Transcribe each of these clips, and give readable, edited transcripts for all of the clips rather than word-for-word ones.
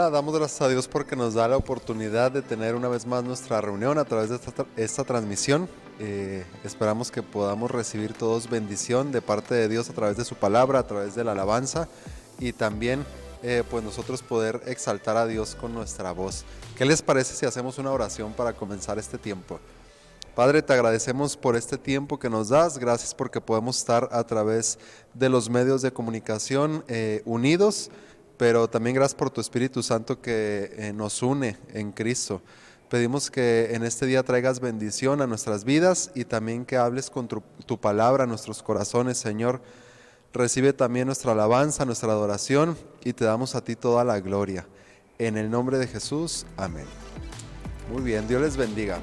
nada, damos gracias a Dios porque nos da la oportunidad de tener una vez más nuestra reunión a través de esta transmisión. Esperamos que podamos recibir todos bendición de parte de Dios a través de su palabra, a través de la alabanza y también pues nosotros poder exaltar a Dios con nuestra voz. ¿Qué les parece si hacemos una oración para comenzar este tiempo? Padre, te agradecemos por este tiempo que nos das, gracias porque podemos estar a través de los medios de comunicación unidos, pero también gracias por tu Espíritu Santo que nos une en Cristo. Pedimos que en este día traigas bendición a nuestras vidas y también que hables con tu palabra a nuestros corazones, Señor. Recibe también nuestra alabanza, nuestra adoración y te damos a ti toda la gloria. En el nombre de Jesús, amén. Muy bien, Dios les bendiga.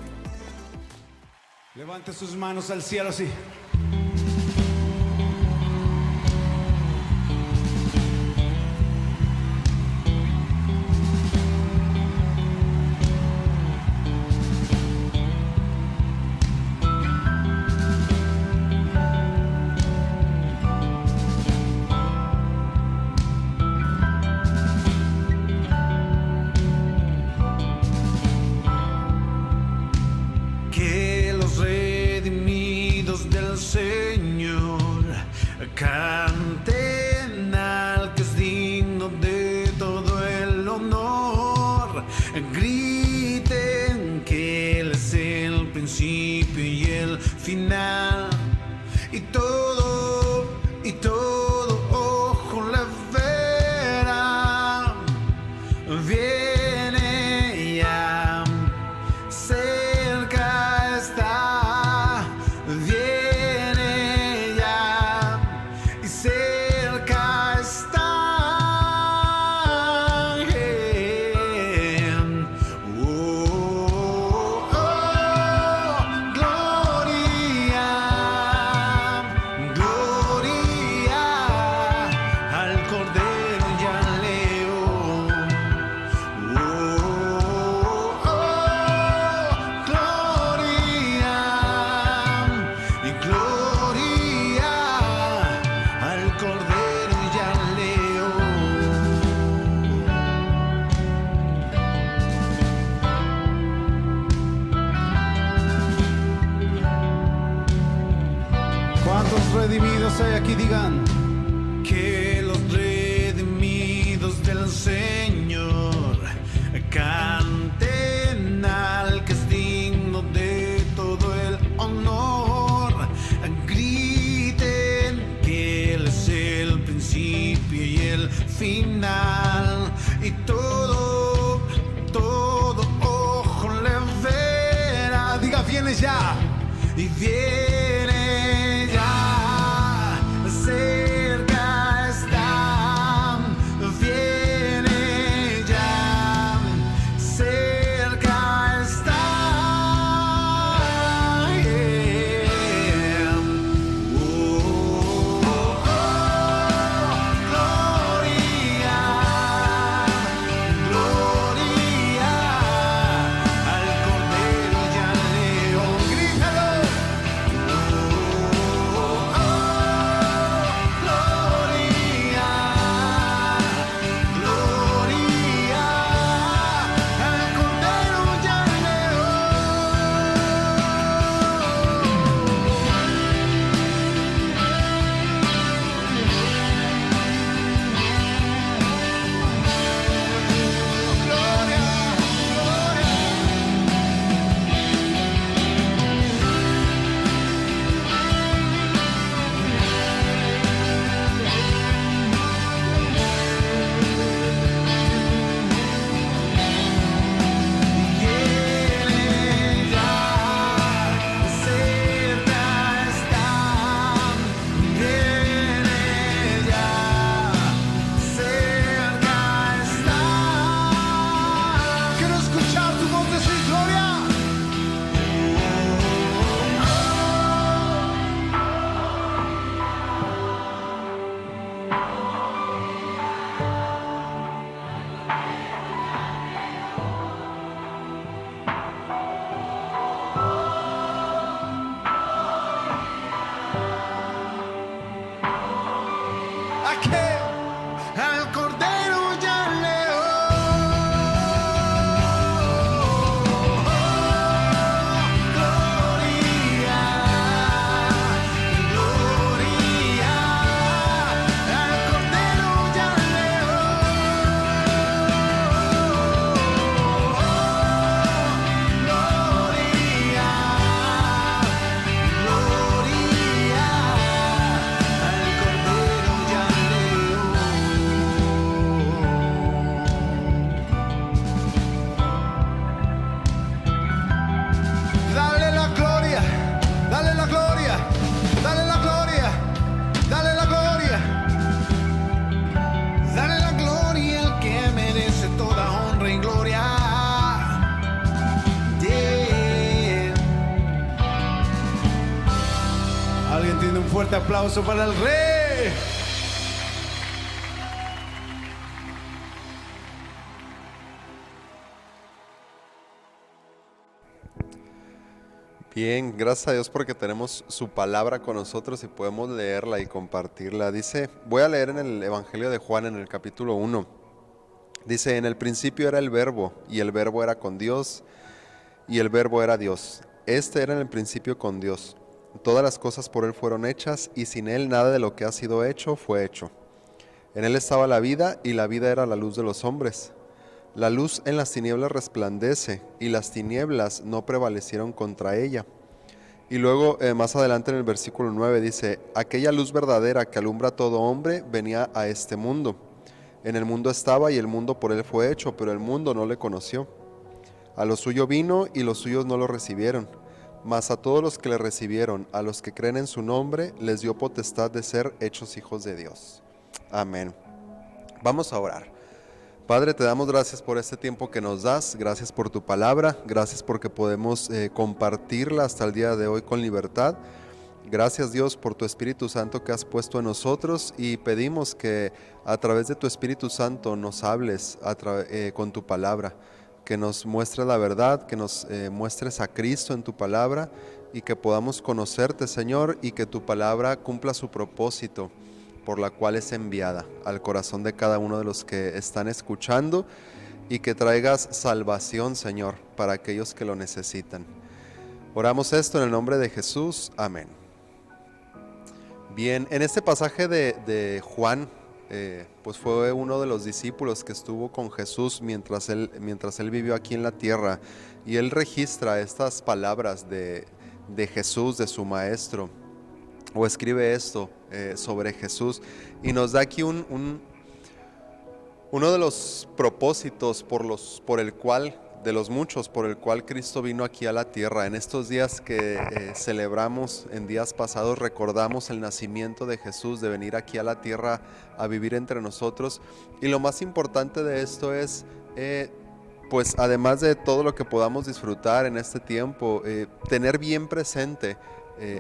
Levante sus manos al cielo así. Señor, canten al que es digno de todo el honor, griten que Él es el principio y el final, y todo ojo le verá, viene ya, cerca está, redimidos hay aquí, digan que los redimidos del Señor canten al que es digno de todo el honor, griten que Él es el principio y el final, y todo ojo le verá. Diga, viene ya, y viene ya, cerca está, viene ya, cerca está, yeah. Gloria, gloria al Cordero y al León. Grítalo. fuerte aplauso para el Rey. Bien, gracias a Dios porque tenemos su palabra con nosotros y podemos leerla y compartirla. Dice, voy a leer en el Evangelio de Juan en el capítulo 1. Dice, en el principio era el Verbo, y el Verbo era con Dios, y el Verbo era Dios. Este era en el principio con Dios. Todas las cosas por Él fueron hechas, y sin Él nada de lo que ha sido hecho fue hecho. En Él estaba la vida, y la vida era la luz de los hombres. La luz en las tinieblas resplandece, y las tinieblas no prevalecieron contra ella. Y luego, más adelante en el versículo 9 dice, aquella luz verdadera que alumbra a todo hombre venía a este mundo. En el mundo estaba y el mundo por él fue hecho, pero el mundo no le conoció. A lo suyo vino y los suyos no lo recibieron. Mas a todos los que le recibieron, a los que creen en su nombre, les dio potestad de ser hechos hijos de Dios. Amén. Vamos a orar. Padre, te damos gracias por este tiempo que nos das, gracias por tu palabra, gracias porque podemos compartirla hasta el día de hoy con libertad. Gracias Dios por tu Espíritu Santo que has puesto en nosotros y pedimos que a través de tu Espíritu Santo nos hables con tu palabra, que nos muestres la verdad, que nos muestres a Cristo en tu palabra y que podamos conocerte, Señor, y que tu palabra cumpla su propósito por la cual es enviada al corazón de cada uno de los que están escuchando y que traigas salvación, Señor, para aquellos que lo necesitan. Oramos esto en el nombre de Jesús. Amén. Bien, en este pasaje de Juan, pues fue uno de los discípulos que estuvo con Jesús mientras él vivió aquí en la tierra, y él registra estas palabras de Jesús, de su maestro, o escribe esto sobre Jesús, y nos da aquí uno de los propósitos de los muchos por el cual Cristo vino aquí a la tierra. En estos días que celebramos, en días pasados recordamos el nacimiento de Jesús, de venir aquí a la tierra a vivir entre nosotros, y lo más importante de esto es pues además de todo lo que podamos disfrutar en este tiempo, tener bien presente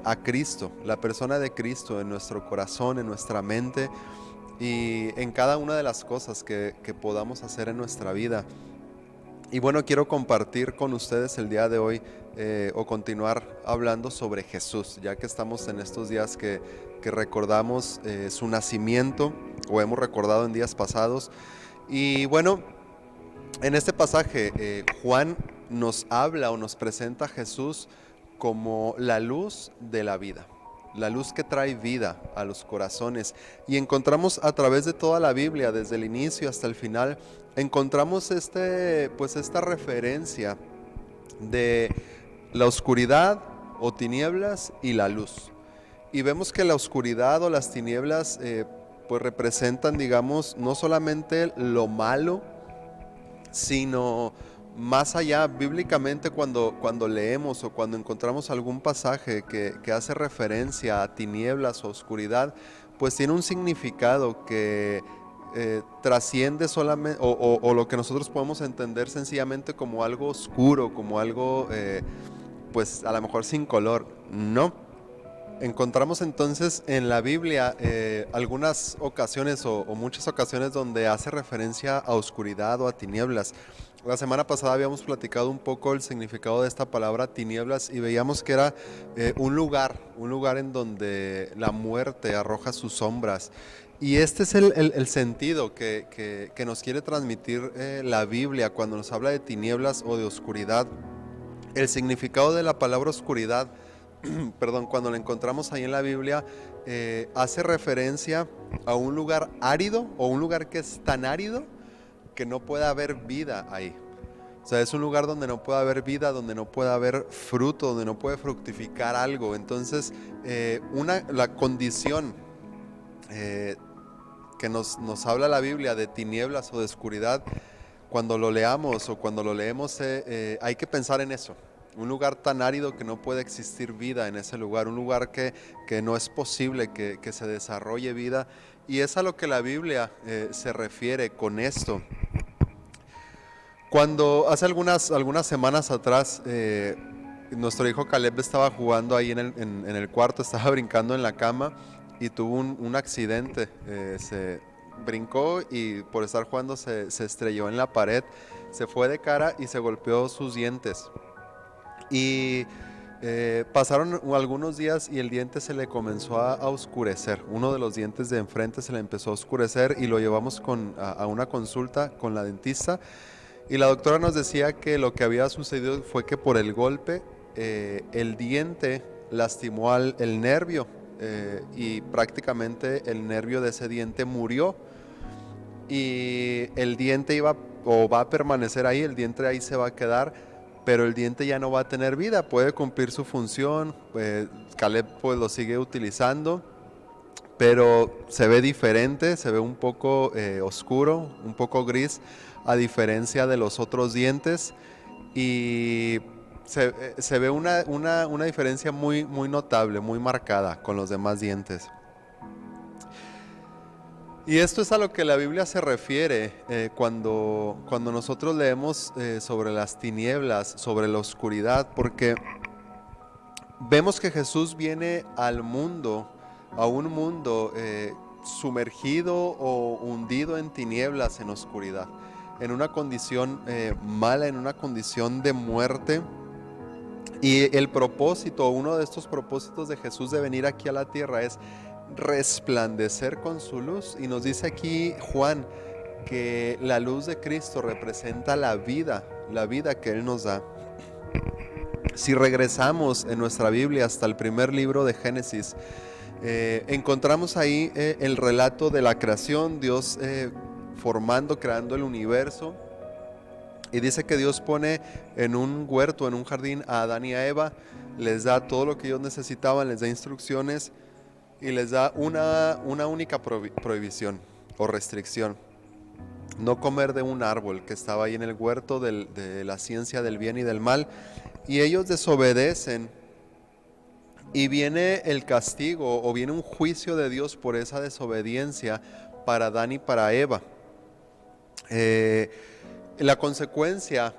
a Cristo, la persona de Cristo en nuestro corazón, en nuestra mente y en cada una de las cosas que podamos hacer en nuestra vida. Y bueno, quiero compartir con ustedes el día de hoy o continuar hablando sobre Jesús, ya que estamos en estos días que recordamos su nacimiento, o hemos recordado en días pasados. Y bueno, en este pasaje Juan nos habla o nos presenta a Jesús como la luz de la vida, la luz que trae vida a los corazones. Y encontramos a través de toda la Biblia, desde el inicio hasta el final, encontramos esta referencia de la oscuridad o tinieblas y la luz. Y vemos que la oscuridad o las tinieblas pues representan, digamos, no solamente lo malo, sino más allá. Bíblicamente, cuando leemos o cuando encontramos algún pasaje que hace referencia a tinieblas o oscuridad, pues tiene un significado que trasciende solamente o lo que nosotros podemos entender sencillamente como algo oscuro, como algo pues a lo mejor sin color. No. Encontramos entonces en la Biblia algunas ocasiones o muchas ocasiones donde hace referencia a oscuridad o a tinieblas. La semana pasada habíamos platicado un poco el significado de esta palabra tinieblas y veíamos que era un lugar en donde la muerte arroja sus sombras. Y este es el sentido que nos quiere transmitir la Biblia cuando nos habla de tinieblas o de oscuridad. El significado de la palabra oscuridad, perdón, cuando la encontramos ahí en la Biblia, hace referencia a un lugar árido o un lugar que es tan árido que no puede haber vida ahí. O sea, es un lugar donde no puede haber vida, donde no puede haber fruto, donde no puede fructificar algo. Entonces, la condición que nos habla la Biblia de tinieblas o de oscuridad, cuando lo leamos o cuando lo leemos, hay que pensar en eso. Un lugar tan árido que no puede existir vida en ese lugar, un lugar que no es posible que se desarrolle vida. Y es a lo que la Biblia se refiere con esto. Cuando hace algunas semanas atrás nuestro hijo Caleb estaba jugando ahí en el cuarto, estaba brincando en la cama y tuvo un accidente. Se brincó y por estar jugando se estrelló en la pared, se fue de cara y se golpeó sus dientes. Y pasaron algunos días y el diente se le comenzó a oscurecer. Uno de los dientes de enfrente se le empezó a oscurecer y lo llevamos a una consulta con la dentista. Y la doctora nos decía que lo que había sucedido fue que por el golpe el diente lastimó el nervio y prácticamente el nervio de ese diente murió. Y el diente iba o va a permanecer ahí, el diente ahí se va a quedar, pero el diente ya no va a tener vida, puede cumplir su función. Caleb pues lo sigue utilizando, pero se ve diferente, se ve un poco oscuro, un poco gris, a diferencia de los otros dientes, y se ve una diferencia muy, muy notable, muy marcada con los demás dientes. Y esto es a lo que la Biblia se refiere cuando nosotros leemos sobre las tinieblas, sobre la oscuridad, porque vemos que Jesús viene al mundo, a un mundo sumergido o hundido en tinieblas, en oscuridad, en una condición mala, en una condición de muerte. Y el propósito, uno de estos propósitos de Jesús de venir aquí a la tierra es resplandecer con su luz. Y nos dice aquí Juan que la luz de Cristo representa la vida que Él nos da. Si regresamos en nuestra Biblia hasta el primer libro de Génesis, encontramos ahí el relato de la creación, Dios creando el universo. Y dice que Dios pone en un huerto, en un jardín, a Adán y a Eva, les da todo lo que ellos necesitaban, les da instrucciones y les da una única prohibición o restricción: no comer de un árbol que estaba ahí en el huerto de la ciencia del bien y del mal. Y ellos desobedecen y viene el castigo o viene un juicio de Dios por esa desobediencia para Adán y para Eva. La consecuencia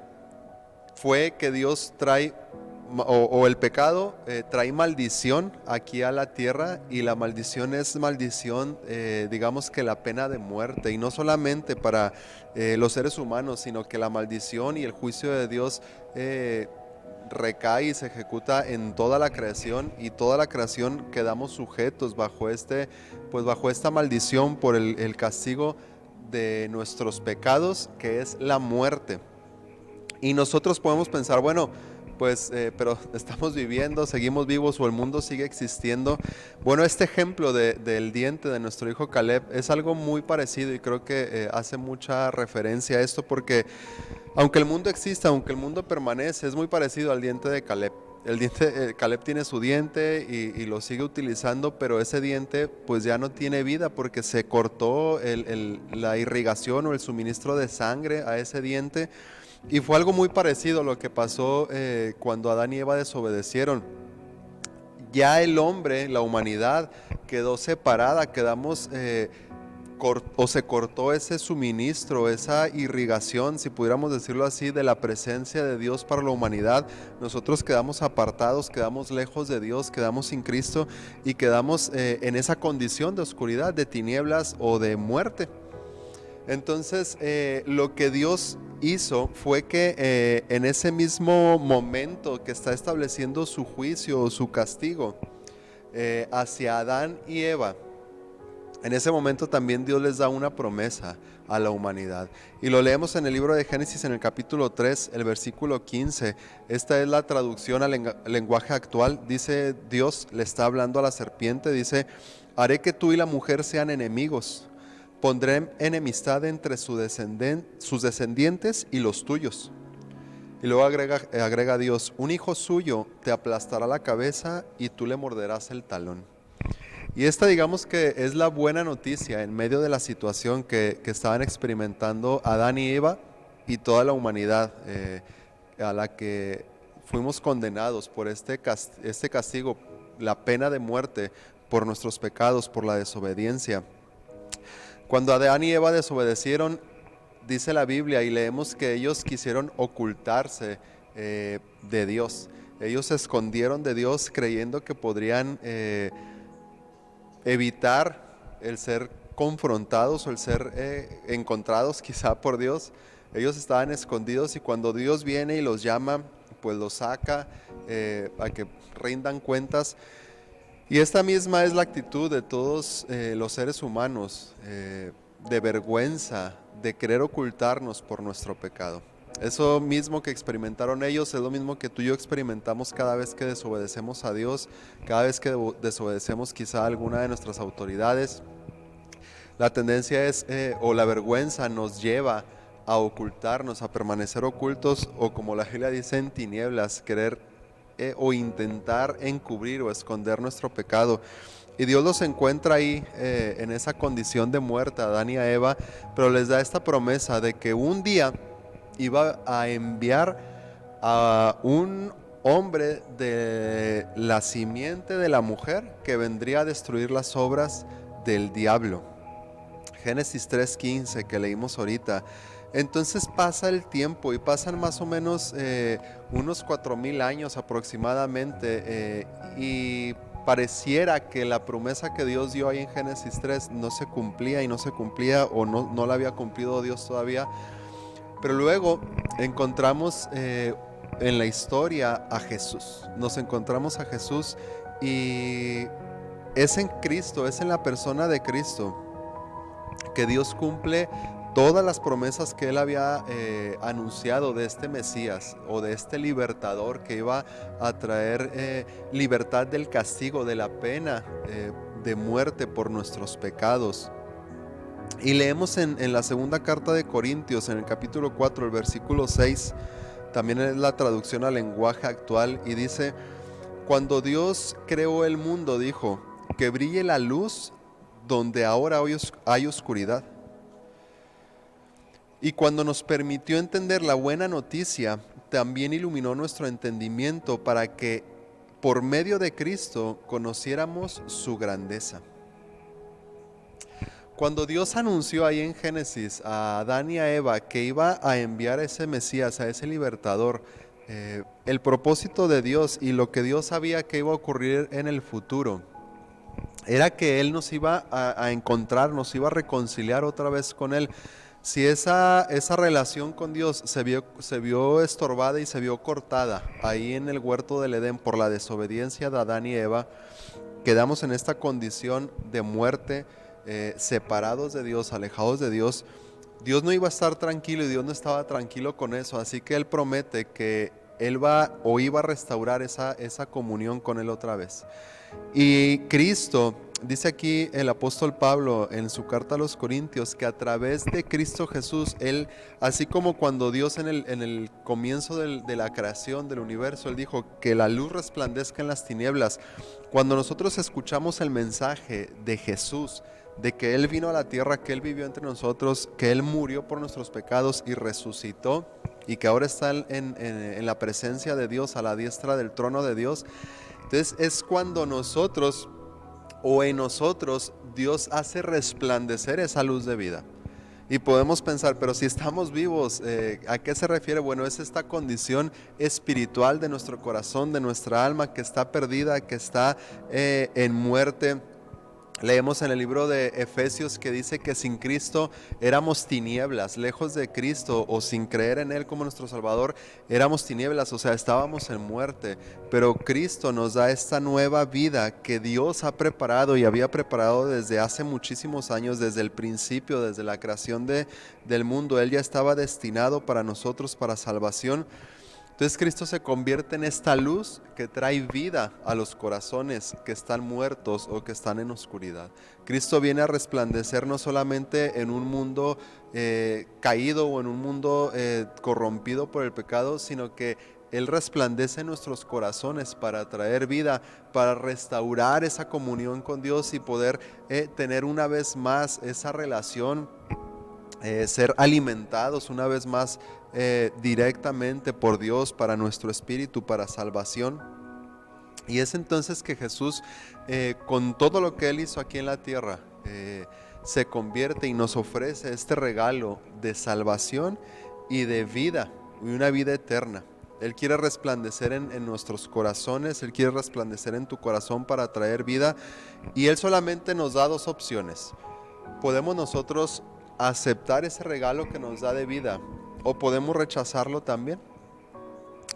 fue que Dios trae, o el pecado trae maldición aquí a la tierra, y la maldición es maldición, digamos que la pena de muerte, y no solamente para los seres humanos, sino que la maldición y el juicio de Dios recae y se ejecuta en toda la creación, y toda la creación quedamos sujetos bajo esta maldición por el castigo de nuestros pecados, que es la muerte. Y nosotros podemos pensar, bueno, pues pero estamos viviendo, seguimos vivos, o el mundo sigue existiendo. Bueno, este ejemplo del diente de nuestro hijo Caleb es algo muy parecido, y creo que hace mucha referencia a esto, porque aunque el mundo exista, aunque el mundo permanece, es muy parecido al diente de Caleb. Caleb tiene su diente y lo sigue utilizando, pero ese diente pues ya no tiene vida, porque se cortó la irrigación o el suministro de sangre a ese diente. Y fue algo muy parecido a lo que pasó cuando Adán y Eva desobedecieron. Ya el hombre, la humanidad, quedó separada, se cortó ese suministro, esa irrigación, si pudiéramos decirlo así, de la presencia de Dios para la humanidad. Nosotros quedamos apartados, quedamos lejos de Dios, quedamos sin Cristo, y quedamos en esa condición de oscuridad, de tinieblas o de muerte. Entonces lo que Dios hizo fue que en ese mismo momento que está estableciendo su juicio o su castigo hacia Adán y Eva, en ese momento también Dios les da una promesa a la humanidad. Y lo leemos en el libro de Génesis, en el capítulo 3, el versículo 15. Esta es la traducción al lenguaje actual. Dice, Dios le está hablando a la serpiente, dice: haré que tú y la mujer sean enemigos. Pondré enemistad entre sus descendientes y los tuyos. Y luego agrega Dios: un hijo suyo te aplastará la cabeza y tú le morderás el talón. Y esta, digamos que es la buena noticia en medio de la situación que estaban experimentando Adán y Eva y toda la humanidad, a la que fuimos condenados por este castigo, la pena de muerte por nuestros pecados, por la desobediencia. Cuando Adán y Eva desobedecieron, dice la Biblia, y leemos que ellos quisieron ocultarse de Dios. Ellos se escondieron de Dios creyendo que podrían evitar el ser confrontados o el ser encontrados quizá por Dios. Ellos estaban escondidos y cuando Dios viene y los llama, pues los saca a que rindan cuentas. Y esta misma es la actitud de todos los seres humanos, de vergüenza, de querer ocultarnos por nuestro pecado. Eso mismo que experimentaron ellos es lo mismo que tú y yo experimentamos cada vez que desobedecemos a Dios, cada vez que desobedecemos quizá a alguna de nuestras autoridades. La tendencia es, o la vergüenza nos lleva a ocultarnos, a permanecer ocultos, o como la Biblia dice, en tinieblas, querer o intentar encubrir o esconder nuestro pecado. Y Dios los encuentra ahí en esa condición de muerte, a Adán y a Eva, pero les da esta promesa de que un día iba a enviar a un hombre de la simiente de la mujer que vendría a destruir las obras del diablo. Génesis 3:15 que leímos ahorita. Entonces pasa el tiempo y pasan más o menos unos 4000 años aproximadamente y pareciera que la promesa que Dios dio ahí en Génesis 3 no se cumplía o no la había cumplido Dios todavía. Pero luego encontramos en la historia a Jesús. Nos encontramos a Jesús y es en Cristo, es en la persona de Cristo que Dios cumple todas las promesas que Él había anunciado de este Mesías o de este libertador que iba a traer libertad del castigo, de la pena de muerte por nuestros pecados. Y leemos en la segunda carta de Corintios, en el capítulo 4, el versículo 6, también es la traducción al lenguaje actual, y dice: cuando Dios creó el mundo, dijo, que brille la luz donde ahora hay oscuridad. Y cuando nos permitió entender la buena noticia, también iluminó nuestro entendimiento para que por medio de Cristo conociéramos su grandeza. Cuando Dios anunció ahí en Génesis a Adán y a Eva que iba a enviar a ese Mesías, a ese libertador, el propósito de Dios y lo que Dios sabía que iba a ocurrir en el futuro, era que Él nos iba a encontrar, nos iba a reconciliar otra vez con Él. Si esa relación con Dios se vio estorbada y se vio cortada ahí en el huerto del Edén por la desobediencia de Adán y Eva, quedamos en esta condición de muerte, separados de Dios, alejados de Dios. Dios no iba a estar tranquilo y Dios no estaba tranquilo con eso, así que Él promete que Él iba a restaurar esa comunión con Él otra vez. Y Cristo, dice aquí el apóstol Pablo en su carta a los Corintios, que a través de Cristo Jesús, Él, así como cuando Dios en el comienzo de la creación del universo, Él dijo que la luz resplandezca en las tinieblas. Cuando nosotros escuchamos el mensaje de Jesús, de que Él vino a la tierra, que Él vivió entre nosotros, que Él murió por nuestros pecados y resucitó, y que ahora está en la presencia de Dios, a la diestra del trono de Dios, entonces es cuando nosotros o en nosotros Dios hace resplandecer esa luz de vida. Y podemos pensar, pero si estamos vivos, ¿a qué se refiere? Bueno, es esta condición espiritual de nuestro corazón, de nuestra alma que está perdida, que está en muerte. Leemos en el libro de Efesios que dice que sin Cristo éramos tinieblas, lejos de Cristo o sin creer en Él como nuestro Salvador, éramos tinieblas, o sea, estábamos en muerte. Pero Cristo nos da esta nueva vida que Dios ha preparado y había preparado desde hace muchísimos años, desde el principio, desde la creación del mundo. Él ya estaba destinado para nosotros, para salvación. Entonces Cristo se convierte en esta luz que trae vida a los corazones que están muertos o que están en oscuridad. Cristo viene a resplandecer no solamente en un mundo caído o en un mundo corrompido por el pecado, sino que Él resplandece en nuestros corazones para traer vida, para restaurar esa comunión con Dios y poder tener una vez más esa relación, ser alimentados una vez más directamente por Dios para nuestro espíritu, para salvación. Y es entonces que Jesús, con todo lo que Él hizo aquí en la tierra, se convierte y nos ofrece este regalo de salvación y de vida, y una vida eterna. Él quiere resplandecer en nuestros corazones, Él quiere resplandecer en tu corazón para traer vida. Y Él solamente nos da dos opciones. Podemos nosotros aceptar ese regalo que nos da de vida o podemos rechazarlo también.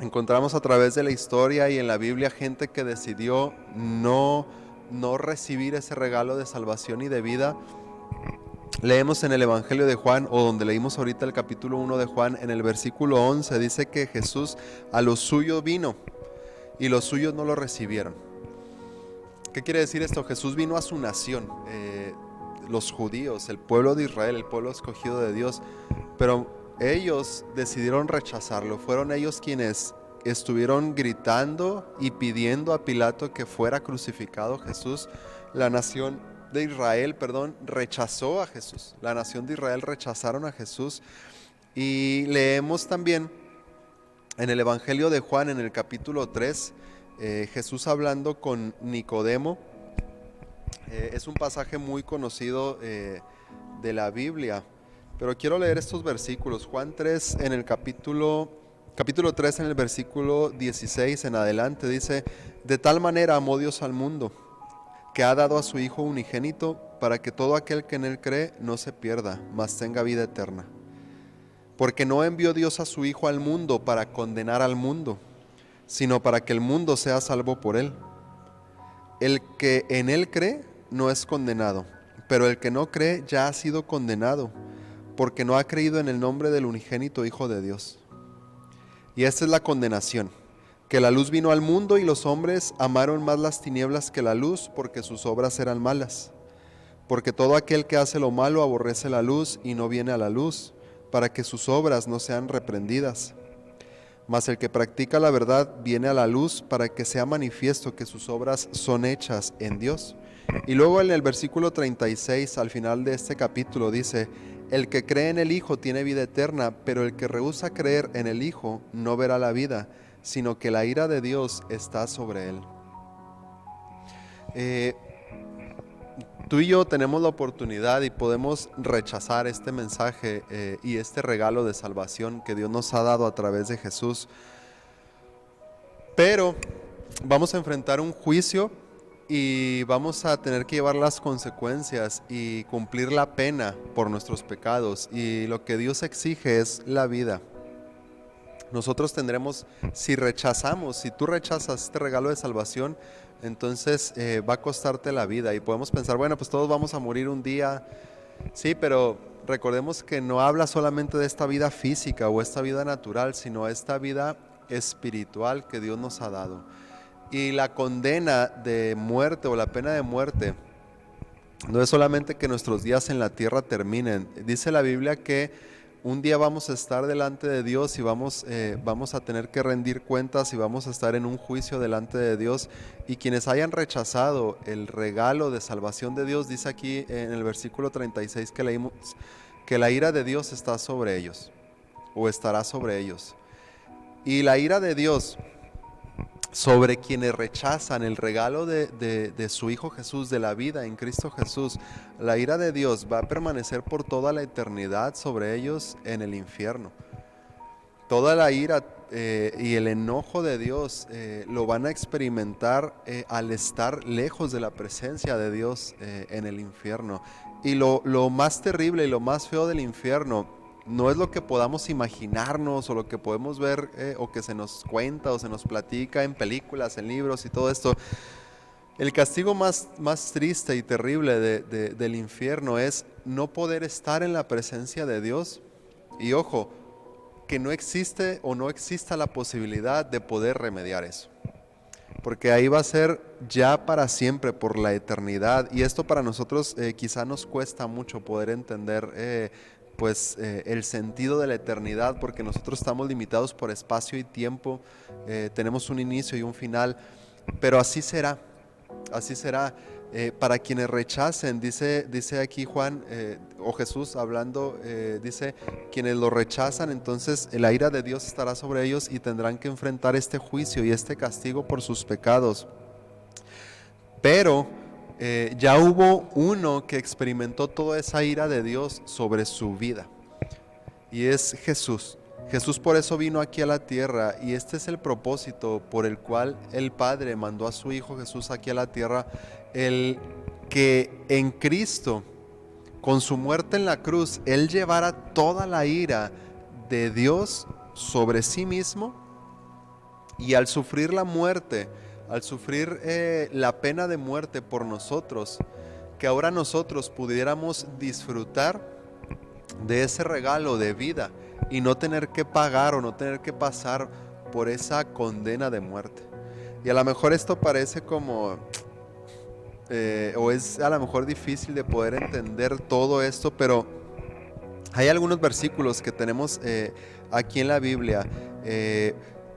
Encontramos a través de la historia y en la Biblia gente que decidió no recibir ese regalo de salvación y de vida. Leemos en el Evangelio de Juan, o donde leímos ahorita el capítulo 1 de Juan, en el versículo 11, dice que Jesús a los suyos vino y los suyos no lo recibieron. ¿Qué quiere decir esto? Jesús vino a su nación, los judíos, el pueblo de Israel, el pueblo escogido de Dios, pero ellos decidieron rechazarlo. Fueron ellos quienes estuvieron gritando y pidiendo a Pilato que fuera crucificado Jesús. La nación de Israel, rechazó a Jesús. La nación de Israel rechazaron a Jesús. Y leemos también en el Evangelio de Juan, en el capítulo 3, Jesús hablando con Nicodemo. Es un pasaje muy conocido de la Biblia, pero quiero leer estos versículos. Juan 3, en el capítulo 3, en el versículo 16 en adelante, dice: de tal manera amó Dios al mundo, que ha dado a su Hijo unigénito, para que todo aquel que en él cree no se pierda, mas tenga vida eterna. Porque no envió Dios a su Hijo al mundo para condenar al mundo, sino para que el mundo sea salvo por él. El que en él cree no es condenado, pero el que no cree ya ha sido condenado, porque no ha creído en el nombre del unigénito Hijo de Dios. Y esta es la condenación, que la luz vino al mundo y los hombres amaron más las tinieblas que la luz, porque sus obras eran malas. Porque todo aquel que hace lo malo aborrece la luz y no viene a la luz, para que sus obras no sean reprendidas. Mas el que practica la verdad viene a la luz, para que sea manifiesto que sus obras son hechas en Dios. Y luego en el versículo 36, al final de este capítulo, dice: el que cree en el Hijo tiene vida eterna, pero el que rehúsa creer en el Hijo no verá la vida, sino que la ira de Dios está sobre él. Tú y yo tenemos la oportunidad y podemos rechazar este mensaje y este regalo de salvación que Dios nos ha dado a través de Jesús. Pero vamos a enfrentar un juicio y vamos a tener que llevar las consecuencias y cumplir la pena por nuestros pecados. Y lo que Dios exige es la vida. Nosotros tendremos, si tú rechazas este regalo de salvación, entonces va a costarte la vida. Y podemos pensar, bueno, pues todos vamos a morir un día. Sí, pero recordemos que no habla solamente de esta vida física o esta vida natural, sino esta vida espiritual que Dios nos ha dado. Y la condena de muerte o la pena de muerte no es solamente que nuestros días en la tierra terminen. Dice la Biblia que un día vamos a estar delante de Dios y vamos a tener que rendir cuentas y vamos a estar en un juicio delante de Dios. Y quienes hayan rechazado el regalo de salvación de Dios, dice aquí en el versículo 36 que leímos, que la ira de Dios está sobre ellos o estará sobre ellos. Y la ira de Dios sobre quienes rechazan el regalo de su Hijo Jesús, de la vida en Cristo Jesús, la ira de Dios va a permanecer por toda la eternidad sobre ellos en el infierno. Toda la ira y el enojo de Dios lo van a experimentar al estar lejos de la presencia de Dios en el infierno. Y lo más terrible y lo más feo del infierno no es lo que podamos imaginarnos o lo que podemos ver o que se nos cuenta o se nos platica en películas, en libros y todo esto. El castigo más triste y terrible del infierno es no poder estar en la presencia de Dios. Y ojo, que no existe o no exista la posibilidad de poder remediar eso. Porque ahí va a ser ya para siempre, por la eternidad. Y esto para nosotros quizá nos cuesta mucho poder entender el sentido de la eternidad, porque nosotros estamos limitados por espacio y tiempo, tenemos un inicio y un final, pero así será, para quienes rechacen, dice aquí Juan, o Jesús hablando, dice, quienes lo rechazan, entonces la ira de Dios estará sobre ellos y tendrán que enfrentar este juicio y este castigo por sus pecados. Pero ya hubo uno que experimentó toda esa ira de Dios sobre su vida, y es Jesús. Jesús por eso vino aquí a la tierra, y este es el propósito por el cual el Padre mandó a su Hijo Jesús aquí a la tierra, el que en Cristo, con su muerte en la cruz, Él llevara toda la ira de Dios sobre sí mismo, y al sufrir la muerte, al sufrir la pena de muerte por nosotros, que ahora nosotros pudiéramos disfrutar de ese regalo de vida y no tener que pagar o no tener que pasar por esa condena de muerte. Y a lo mejor esto parece como o es a lo mejor difícil de poder entender todo esto, pero hay algunos versículos que tenemos aquí en la Biblia.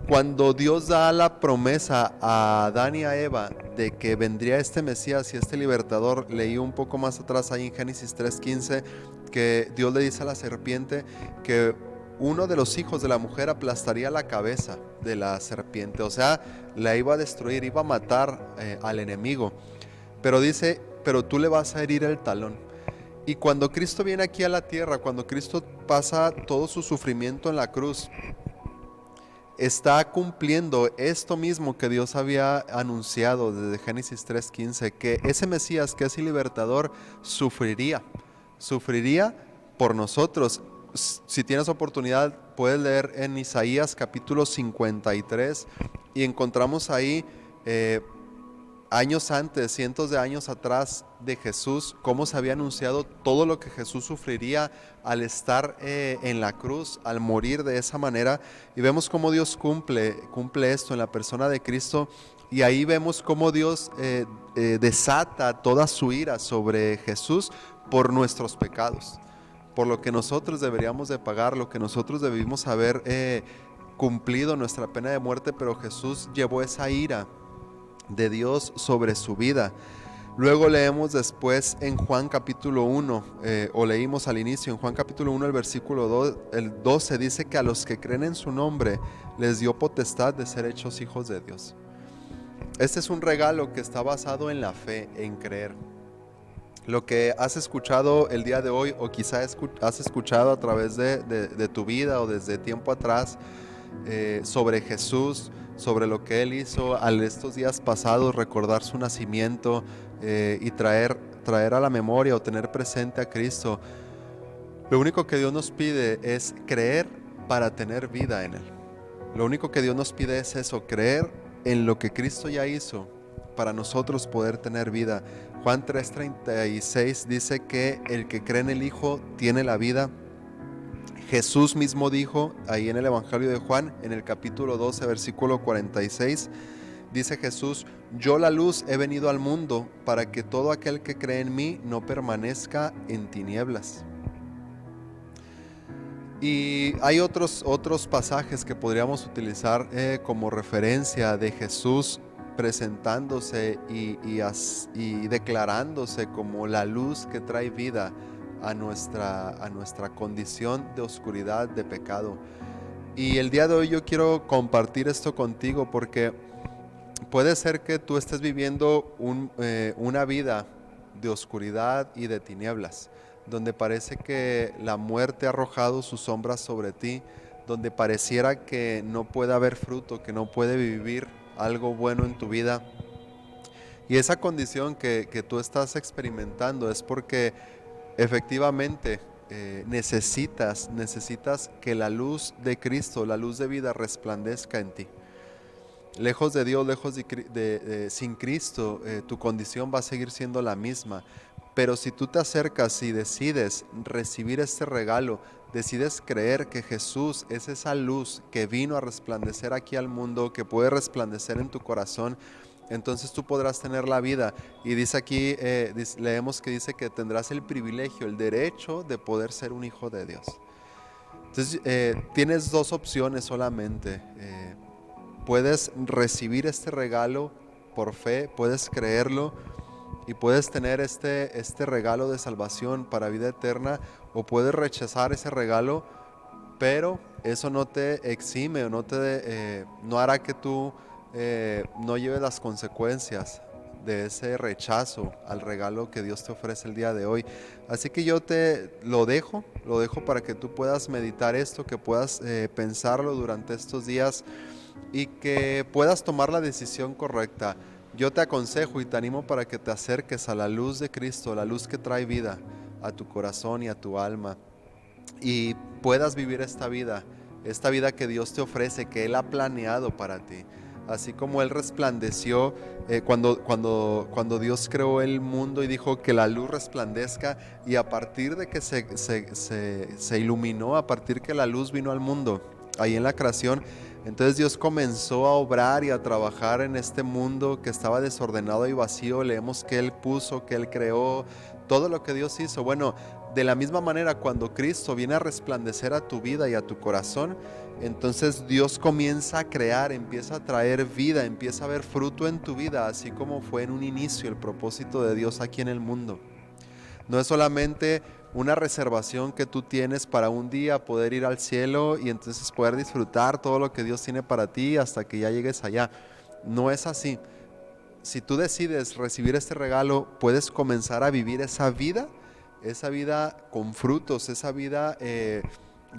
Cuando Dios da la promesa a Adán y a Eva de que vendría este Mesías y este libertador, leí un poco más atrás ahí en Génesis 3:15 que Dios le dice a la serpiente que uno de los hijos de la mujer aplastaría la cabeza de la serpiente, o sea, la iba a destruir, iba a matar al enemigo. Pero dice, pero tú le vas a herir el talón. Y cuando Cristo viene aquí a la tierra, cuando Cristo pasa todo su sufrimiento en la cruz, está cumpliendo esto mismo que Dios había anunciado desde Génesis 3:15, que ese Mesías, que es el libertador, sufriría por nosotros. Si tienes oportunidad, puedes leer en Isaías capítulo 53 y encontramos ahí años antes, cientos de años atrás de Jesús, cómo se había anunciado todo lo que Jesús sufriría al estar en la cruz, al morir de esa manera, y vemos cómo Dios cumple esto en la persona de Cristo, y ahí vemos cómo Dios desata toda su ira sobre Jesús por nuestros pecados, por lo que nosotros deberíamos de pagar, lo que nosotros debimos haber cumplido nuestra pena de muerte, pero Jesús llevó esa ira de Dios sobre su vida. Luego leemos después en Juan capítulo 1, o leímos al inicio en Juan capítulo 1 el versículo 2, el 12 dice que a los que creen en su nombre les dio potestad de ser hechos hijos de Dios. Este es un regalo que está basado en la fe, en creer. Lo que has escuchado el día de hoy, o quizá has escuchado a través de tu vida o desde tiempo atrás sobre Jesús, sobre lo que Él hizo al estos días pasados, recordar su nacimiento y traer a la memoria o tener presente a Cristo. Lo único que Dios nos pide es creer para tener vida en Él. Lo único que Dios nos pide es eso, creer en lo que Cristo ya hizo para nosotros poder tener vida. Juan 3:36 dice que el que cree en el Hijo tiene la vida. Jesús mismo dijo ahí en el Evangelio de Juan, en el capítulo 12, versículo 46, dice Jesús: yo la luz he venido al mundo para que todo aquel que cree en mí no permanezca en tinieblas. Y hay otros pasajes que podríamos utilizar como referencia de Jesús presentándose y declarándose como la luz que trae vida a nuestra condición de oscuridad, de pecado. Y el día de hoy yo quiero compartir esto contigo porque puede ser que tú estés viviendo una vida de oscuridad y de tinieblas, donde parece que la muerte ha arrojado sus sombras sobre ti, donde pareciera que no puede haber fruto, que no puede vivir algo bueno en tu vida. Y esa condición que tú estás experimentando es porque efectivamente necesitas que la luz de Cristo, la luz de vida, resplandezca en ti. Lejos de Dios, sin Cristo, tu condición va a seguir siendo la misma. Pero si tú te acercas y decides recibir este regalo, decides creer que Jesús es esa luz que vino a resplandecer aquí al mundo, que puede resplandecer en tu corazón, entonces tú podrás tener la vida. Y dice aquí, leemos que dice que tendrás el privilegio, el derecho de poder ser un hijo de Dios. Entonces tienes dos opciones solamente. Puedes recibir este regalo por fe, puedes creerlo y puedes tener este regalo de salvación para vida eterna, o puedes rechazar ese regalo, pero eso no te exime o no hará que tú no lleves las consecuencias de ese rechazo al regalo que Dios te ofrece el día de hoy. Así que yo te lo dejo para que tú puedas meditar esto, que puedas pensarlo durante estos días y que puedas tomar la decisión correcta. Yo te aconsejo y te animo para que te acerques a la luz de Cristo, la luz que trae vida a tu corazón y a tu alma, y puedas vivir esta vida que Dios te ofrece, que Él ha planeado para ti. Así como Él resplandeció cuando Dios creó el mundo y dijo que la luz resplandezca, y a partir de que se iluminó, a partir que la luz vino al mundo, ahí en la creación, entonces Dios comenzó a obrar y a trabajar en este mundo que estaba desordenado y vacío. Leemos que Él puso, que Él creó, todo lo que Dios hizo. Bueno, de la misma manera, cuando Cristo viene a resplandecer a tu vida y a tu corazón, entonces Dios comienza a crear, empieza a traer vida, empieza a ver fruto en tu vida, así como fue en un inicio el propósito de Dios aquí en el mundo. No es solamente una reservación que tú tienes para un día poder ir al cielo y entonces poder disfrutar todo lo que Dios tiene para ti hasta que ya llegues allá. No es así. Si tú decides recibir este regalo, puedes comenzar a vivir esa vida con frutos, esa vida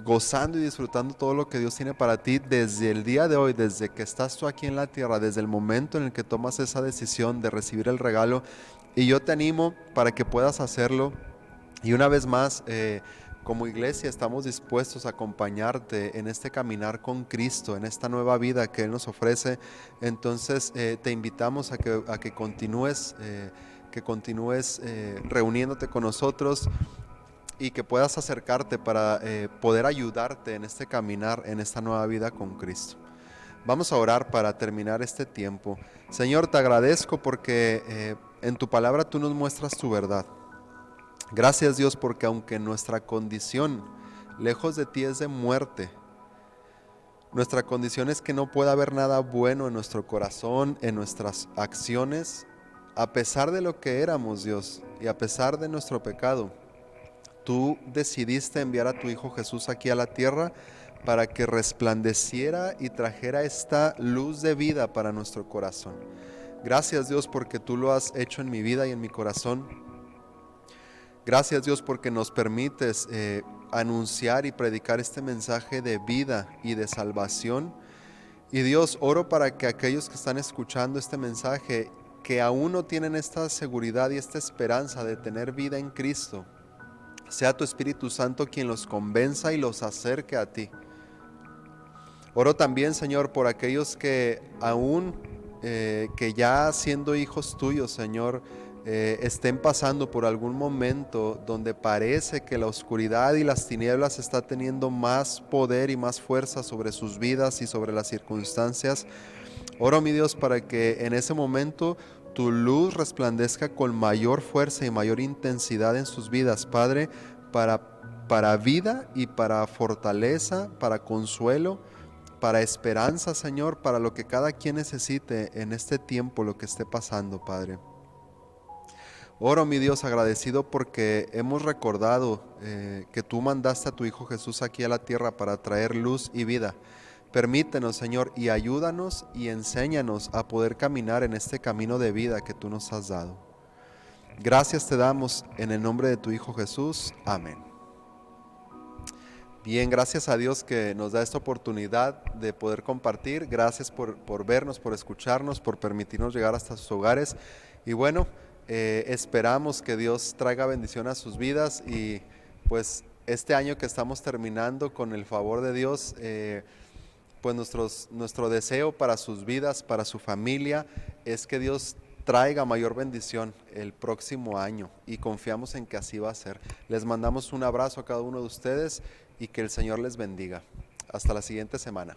gozando y disfrutando todo lo que Dios tiene para ti desde el día de hoy, desde que estás tú aquí en la tierra, desde el momento en el que tomas esa decisión de recibir el regalo. Y yo te animo para que puedas hacerlo. Y una vez más, como iglesia estamos dispuestos a acompañarte en este caminar con Cristo, en esta nueva vida que Él nos ofrece. Entonces te invitamos a que continúes reuniéndote con nosotros y que puedas acercarte para poder ayudarte en este caminar, en esta nueva vida con Cristo. Vamos a orar para terminar este tiempo. Señor, te agradezco porque en tu palabra tú nos muestras tu verdad. Gracias, Dios, porque aunque nuestra condición lejos de ti es de muerte, nuestra condición es que no pueda haber nada bueno en nuestro corazón, en nuestras acciones, a pesar de lo que éramos, Dios, y a pesar de nuestro pecado. Tú decidiste enviar a tu Hijo Jesús aquí a la tierra para que resplandeciera y trajera esta luz de vida para nuestro corazón. Gracias, Dios, porque tú lo has hecho en mi vida y en mi corazón. Gracias, Dios, porque nos permites anunciar y predicar este mensaje de vida y de salvación. Y Dios, oro para que aquellos que están escuchando este mensaje, que aún no tienen esta seguridad y esta esperanza de tener vida en Cristo, sea tu Espíritu Santo quien los convenza y los acerque a ti. Oro también, Señor, por aquellos que aún, que ya siendo hijos tuyos, Señor, estén pasando por algún momento donde parece que la oscuridad y las tinieblas está teniendo más poder y más fuerza sobre sus vidas y sobre las circunstancias. Oro, mi Dios, para que en ese momento tu luz resplandezca con mayor fuerza y mayor intensidad en sus vidas, Padre, para vida y para fortaleza, para consuelo, para esperanza, Señor, para lo que cada quien necesite en este tiempo, lo que esté pasando, Padre. Oro, mi Dios, agradecido porque hemos recordado que tú mandaste a tu Hijo Jesús aquí a la tierra para traer luz y vida. Permítenos, Señor, y ayúdanos y enséñanos a poder caminar en este camino de vida que tú nos has dado. Gracias te damos en el nombre de tu Hijo Jesús. Amén. Bien, gracias a Dios que nos da esta oportunidad de poder compartir. Gracias por vernos, por escucharnos, por permitirnos llegar hasta sus hogares. Y bueno, esperamos que Dios traiga bendición a sus vidas y pues este año que estamos terminando con el favor de Dios, pues nuestro deseo para sus vidas, para su familia, es que Dios traiga mayor bendición el próximo año y confiamos en que así va a ser. Les mandamos un abrazo a cada uno de ustedes y que el Señor les bendiga. Hasta la siguiente semana.